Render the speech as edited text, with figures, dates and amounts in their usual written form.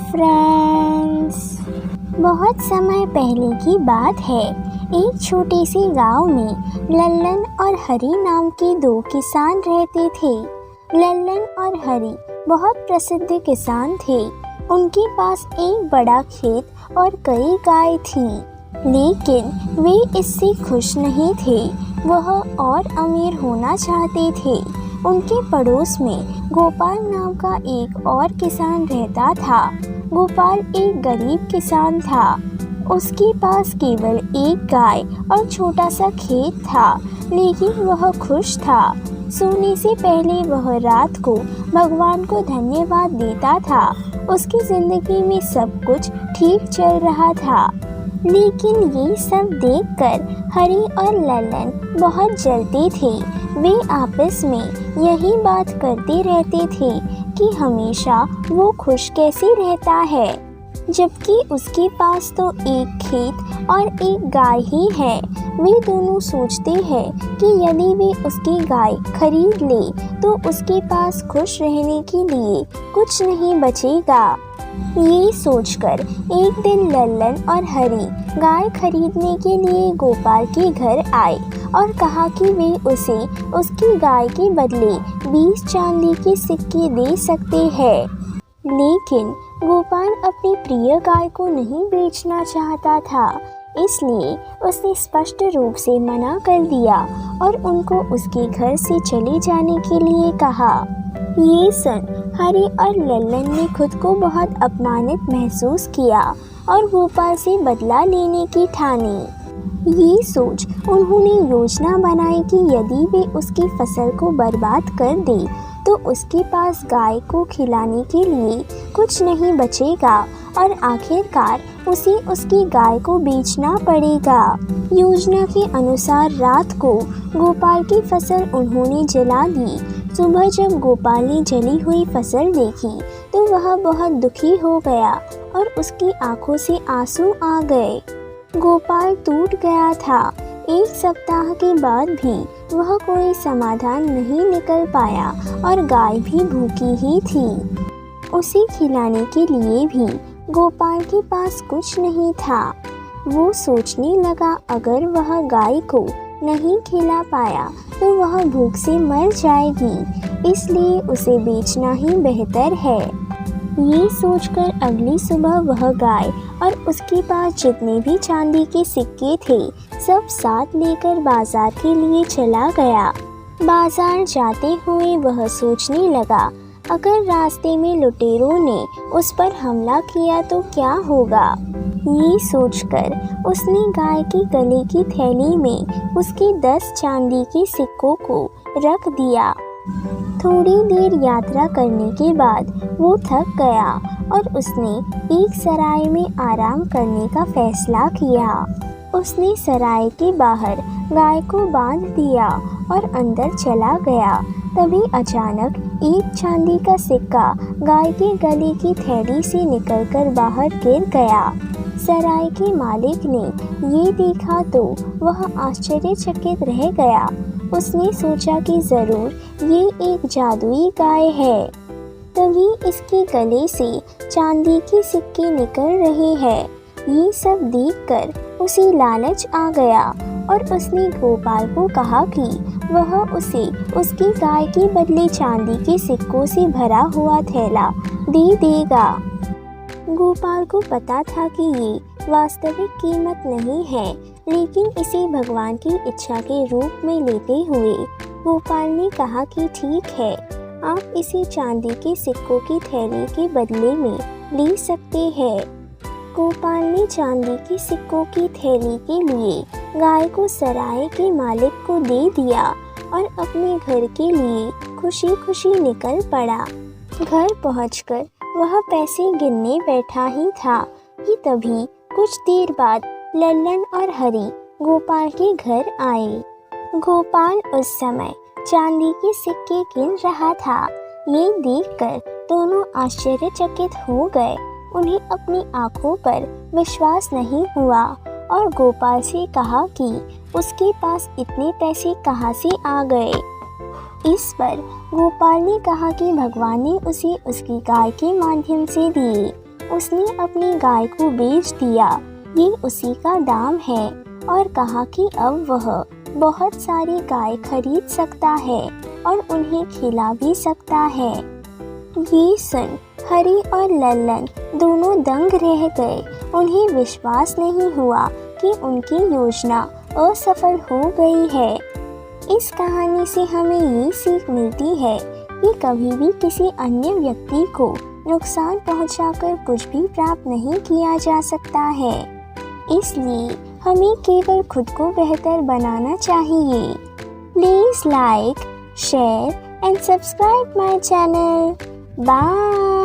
Friends, बहुत समय पहले की बात है। एक छोटे से गांव में लल्लन और हरी नाम के दो किसान रहते थे। लल्लन और हरी बहुत प्रसिद्ध किसान थे। उनके पास एक बड़ा खेत और कई गाय थी, लेकिन वे इससे खुश नहीं थे। वह और अमीर होना चाहते थे। उनके पड़ोस में गोपाल नाम का एक और किसान रहता था। गोपाल एक गरीब किसान था। उसके पास केवल एक गाय और छोटा सा खेत था, लेकिन वह खुश था। सोने से पहले वह रात को भगवान को धन्यवाद देता था। उसकी जिंदगी में सब कुछ ठीक चल रहा था। लेकिन ये सब देखकर हरी और लल्लन बहुत जलते थे। वे आपस में यही बात करते रहते थे कि हमेशा वो खुश कैसे रहता है, जबकि उसके पास तो एक खेत और एक गाय ही है। वे दोनों सोचते हैं कि यदि वे उसकी गाय खरीद ले तो उसके पास खुश रहने के लिए कुछ नहीं बचेगा। ये सोचकर एक दिन लल्लन और हरी गाय खरीदने के लिए गोपाल के घर आए और कहा कि वे उसे उसकी गाय के बदले 20 चांदी के सिक्के दे सकते हैं। लेकिन गोपाल अपनी प्रिय गाय को नहीं बेचना चाहता था, इसलिए उसने स्पष्ट रूप से मना कर दिया और उनको उसके घर से चले जाने के लिए कहा। ये सुन हरी और लल्लन ने खुद को बहुत अपमानित महसूस किया और गोपाल से बदला लेने की ठानी। ये सोच उन्होंने योजना बनाई कि यदि वे उसकी फसल को बर्बाद कर दे तो उसके पास गाय को खिलाने के लिए कुछ नहीं बचेगा और आखिरकार उसे उसकी गाय को बेचना पड़ेगा। योजना के अनुसार रात को गोपाल की फसल उन्होंने जला दी। सुबह जब गोपाल ने जली हुई फसल देखी तो वह बहुत दुखी हो गया और उसकी आंखों से आंसू आ गए। गोपाल टूट गया था। एक सप्ताह के बाद भी वह कोई समाधान नहीं निकल पाया और गाय भी भूखी ही थी। उसे खिलाने के लिए भी गोपाल के पास कुछ नहीं था। वो सोचने लगा अगर वह गाय को नहीं खिला पाया तो वह भूख से मर जाएगी, इसलिए उसे बेचना ही बेहतर है। ये सोचकर अगली सुबह वह गाय और उसके पास जितने भी चांदी के सिक्के थे सब साथ लेकर बाजार के लिए चला गया। बाजार जाते हुए वह सोचने लगा अगर रास्ते में लुटेरों ने उस पर हमला किया तो क्या होगा। ये सोचकर उसने गाय के गले की थैली में उसके 10 चांदी के सिक्कों को रख दिया। थोड़ी देर यात्रा करने के बाद वो थक गया और उसने एक सराय में आराम करने का फैसला किया। उसने सराय के बाहर गाय को बांध दिया और अंदर चला गया। तभी अचानक एक चांदी का सिक्का गाय के गले की थैली से निकलकर बाहर गिर गया। सराय के मालिक ने ये देखा तो वह आश्चर्यचकित रह गया। उसने सोचा कि जरूर ये एक जादुई गाय है। तभी इसके गले से चांदी के सिक्के निकल रहे हैं। ये सब देखकर उसे लालच आ गया और उसने गोपाल को कहा कि वह उसे उसकी गाय के बदले चांदी के सिक्कों से भरा हुआ थैला दे देगा। गोपाल को पता था कि ये वास्तविक कीमत नहीं है, लेकिन इसे भगवान की इच्छा के रूप में लेते हुए गोपाल ने कहा कि ठीक है, आप इसे चांदी के सिक्कों की थैली के बदले में ले सकते हैं। गोपाल ने चांदी के सिक्कों की थैली के लिए गाय को सराय के मालिक को दे दिया और अपने घर के लिए खुशी खुशी निकल पड़ा। घर पहुंचकर वह पैसे गिनने बैठा ही था कि तभी कुछ देर बाद लल्लन और हरी गोपाल के घर आए। गोपाल उस समय चांदी के सिक्के गिन रहा था। ये देखकर दोनों आश्चर्यचकित हो गए। उन्हें अपनी आंखों पर विश्वास नहीं हुआ और गोपाल से कहा कि उसके पास इतने पैसे कहाँ से आ गए। इस पर गोपाल ने कहा कि भगवान ने उसे उसकी गाय के माध्यम से दिए। उसने अपनी गाय को बेच दिया, ये उसी का दाम है, और कहा कि अब वह बहुत सारी गाय खरीद सकता है और उन्हें खिला भी सकता है। ये सुन हरी और लल्लन दोनों दंग रह गए। उन्हें विश्वास नहीं हुआ कि उनकी योजना असफल हो गई है। इस कहानी से हमें ये सीख मिलती है कि कभी भी किसी अन्य व्यक्ति को नुकसान पहुंचाकर कुछ भी प्राप्त नहीं किया जा सकता है। इसलिए हमें केवल खुद को बेहतर बनाना चाहिए। Please like, share and subscribe my channel. Bye.